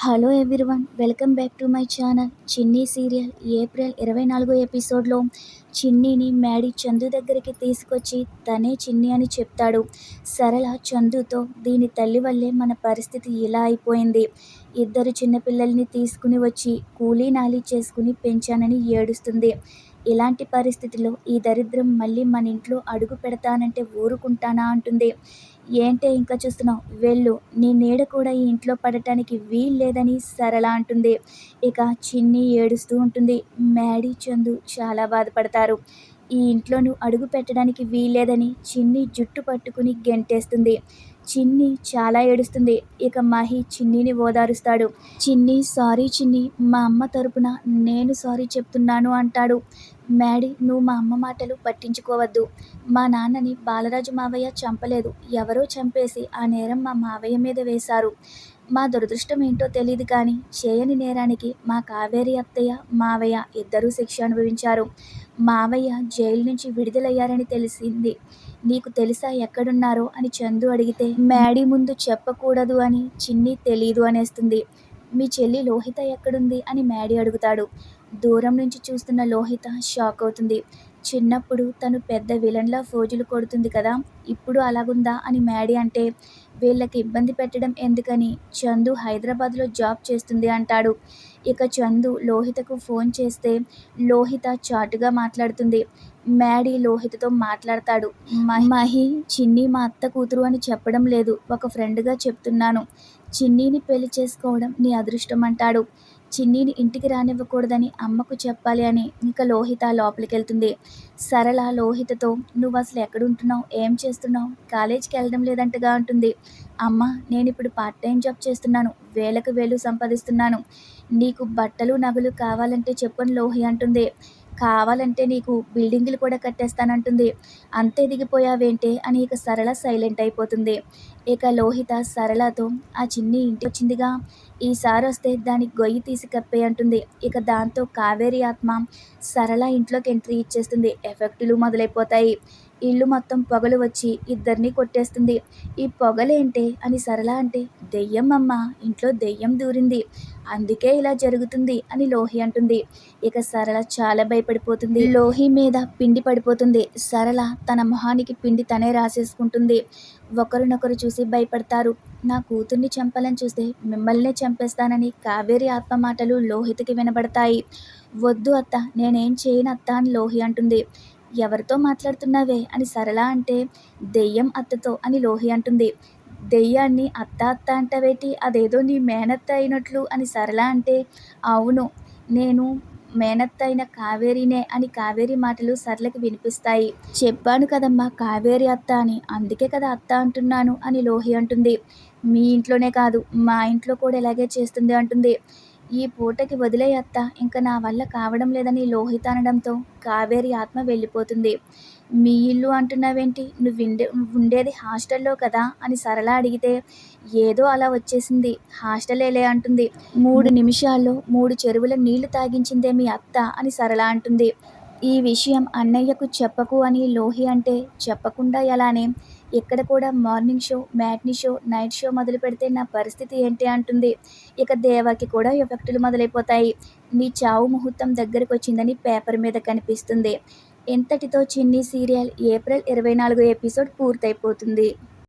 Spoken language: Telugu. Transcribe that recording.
Hello everyone, welcome back to my channel. చిన్ని సీరియల్ ఏప్రిల్ 24 ఎపిసోడ్లో చిన్నీని మ్యాడీ చందు దగ్గరికి తీసుకొచ్చి తనే చిన్ని అని చెప్తాడు. సరళ చందుతో దీని తల్లి వల్లే మన పరిస్థితి ఇలా అయిపోయింది. ఇద్దరు చిన్నపిల్లల్ని తీసుకుని వచ్చి కూలీ నాలీ చేసుకుని పెంచానని ఏడుస్తుంది. ఇలాంటి పరిస్థితిలో ఈ దరిద్రం మళ్ళీ మన ఇంట్లో అడుగు పెడతానంటే ఊరుకుంటానా అంటుంది. ఏంటే ఇంకా చూస్తున్నావు, వెళ్ళు, నీ నీడ కూడా ఈ ఇంట్లో పడటానికి వీల్లేదని సరళ అంటుంది. ఇక చిన్ని ఏడుస్తూ ఉంటుంది. మ్యాడీ చందు చాలా బాధపడతారు. ఈ ఇంట్లో నువ్వు అడుగు పెట్టడానికి వీల్లేదని చిన్ని జుట్టు పట్టుకుని గెంటేస్తుంది. చిన్ని చాలా ఏడుస్తుంది. ఇక మహి చిన్నిని ఓదారుస్తాడు. చిన్ని, సారీ చిన్ని, మా అమ్మ తరపున నేను సారీ చెప్తున్నాను అంటాడు. మ్యాడీ, నువ్వు మా అమ్మ మాటలు పట్టించుకోవద్దు. మా నాన్నని బాలరాజు మావయ్య చంపలేదు, ఎవరో చంపేసి ఆ నేరం మా మావయ్య మీద వేశారు. మా దురదృష్టం ఏంటో తెలియదు కానీ చేయని నేరానికి మా కావేరి అత్తయ్య మావయ్య ఇద్దరూ శిక్ష అనుభవించారు. మావయ్య జైలు నుంచి విడుదలయ్యారని తెలిసింది. నీకు తెలుసా ఎక్కడున్నారో అని చందు అడిగితే మ్యాడీ ముందు చెప్పకూడదు అని చిన్ని తెలీదు అనేస్తుంది. మీ చెల్లి లోహిత ఎక్కడుంది అని మ్యాడీ అడుగుతాడు. దూరం నుంచి చూస్తున్న లోహిత షాక్ అవుతుంది. చిన్నప్పుడు తను పెద్ద విలన్లా ఫోజులు కొడుతుంది కదా, ఇప్పుడు అలాగుందా అని మ్యాడీ అంటే వీళ్ళకి ఇబ్బంది పెట్టడం ఎందుకని చందు హైదరాబాద్లో జాబ్ చేస్తుంది అంటాడు. ఇక చందు లోహితకు ఫోన్ చేస్తే లోహిత చాటుగా మాట్లాడుతుంది. మ్యాడీ లోహితతో మాట్లాడతాడు. మహి, చిన్ని మా అత్త కూతురు అని చెప్పడం లేదు, ఒక ఫ్రెండ్గా చెప్తున్నాను. చిన్నీని పెళ్లి చేసుకోవడం నీ అదృష్టం అంటాడు. చిన్నీని ఇంటికి రానివ్వకూడదని అమ్మకు చెప్పాలి అని ఇక లోహిత లోపలికి వెళ్తుంది. సరళ లోహితతో నువ్వు అసలు ఎక్కడుంటున్నావు, ఏం చేస్తున్నావు, కాలేజీకి వెళ్ళడం లేదంటగా అంటుంది. అమ్మ, నేను ఇప్పుడు పార్ట్ టైం జాబ్ చేస్తున్నాను, వేలకు వేలు సంపాదిస్తున్నాను. నీకు బట్టలు నగలు కావాలంటే చెప్పను లోహి అంటుంది. కావాలంటే నీకు బిల్డింగులు కూడా కట్టేస్తానంటుంది. అంత ఎదిగిపోయావేంటే అని ఇక సరళ సైలెంట్ అయిపోతుంది. ఇక లోహిత సరళతో ఆ చిన్ని ఇంటికి వచ్చిందిగా, ఈసారి వస్తే దానికి గొయ్యి తీసి కప్పే అంటుంది. ఇక దాంతో కావేరి ఆత్మ సరళ ఇంట్లోకి ఎంట్రీ ఇచ్చేస్తుంది. ఎఫెక్టులు మొదలైపోతాయి. ఇల్లు మొత్తం పొగలు వచ్చి ఇద్దరిని కొట్టేస్తుంది. ఈ పొగలేంటే అని సరళ అంటే దెయ్యం అమ్మ, ఇంట్లో దెయ్యం దూరింది, అందుకే ఇలా జరుగుతుంది అని లోహి అంటుంది. ఇక సరళ చాలా భయపడిపోతుంది. లోహి మీద పిండి పడిపోతుంది. సరళ తన మొహానికి పిండి తనే రాసేసుకుంటుంది. ఒకరినొకరు చూసి భయపడతారు. నా కూతుర్ని చంపాలని చూస్తే మిమ్మల్నే చంపేస్తానని కావేరి ఆత్మ మాటలు లోహితకి వినబడతాయి. వద్దు అత్త, నేనేం చేయను అత్త అని లోహి అంటుంది. ఎవరితో మాట్లాడుతున్నావే అని సరళ అంటే దెయ్యం అత్తతో అని లోహి అంటుంది. దెయ్యాన్ని అత్త అత్త అంటావేటి, అదేదో నీ మేనత్త అయినట్లు అని సరళ అంటే అవును, నేను మేనత్త అయిన కావేరినే అని కావేరి మాటలు సరళకి వినిపిస్తాయి. చెప్పాను కదమ్మా కావేరి అత్త అని, అందుకే కదా అత్త అంటున్నాను అని లోహి అంటుంది. మీ ఇంట్లోనే కాదు మా ఇంట్లో కూడా ఇలాగే చేస్తుంది అంటుంది. ఈ పూటకి వదిలే అత్త, ఇంకా నా వల్ల కావడం లేదని లోహిత అనడంతో కావేరి ఆత్మ వెళ్ళిపోతుంది. మీ ఇల్లు అంటున్నావేంటి, నువ్వు ఉండేది హాస్టల్లో కదా అని సరళ అడిగితే ఏదో అలా వచ్చేసింది, హాస్టలేలే అంటుంది. 3 నిమిషాల్లో 3 చెరువుల నీళ్లు తాగించిందే మీ అత్త అని సరళ అంటుంది. ఈ విషయం అన్నయ్యకు చెప్పకు అని లోహి అంటే చెప్పకుండా ఎలానే, ఇక్కడ కూడా morning show, matinee show, night show మొదలు పెడితే నా పరిస్థితి ఏంటి అంటుంది. ఇక దేవాకి కూడా ఎఫెక్టులు మొదలైపోతాయి. నీ చావు ముహూర్తం దగ్గరకు వచ్చిందని పేపర్ మీద కనిపిస్తుంది. ఇంతటితో చిన్ని సీరియల్ ఏప్రిల్ 24 ఎపిసోడ్ పూర్తయిపోతుంది.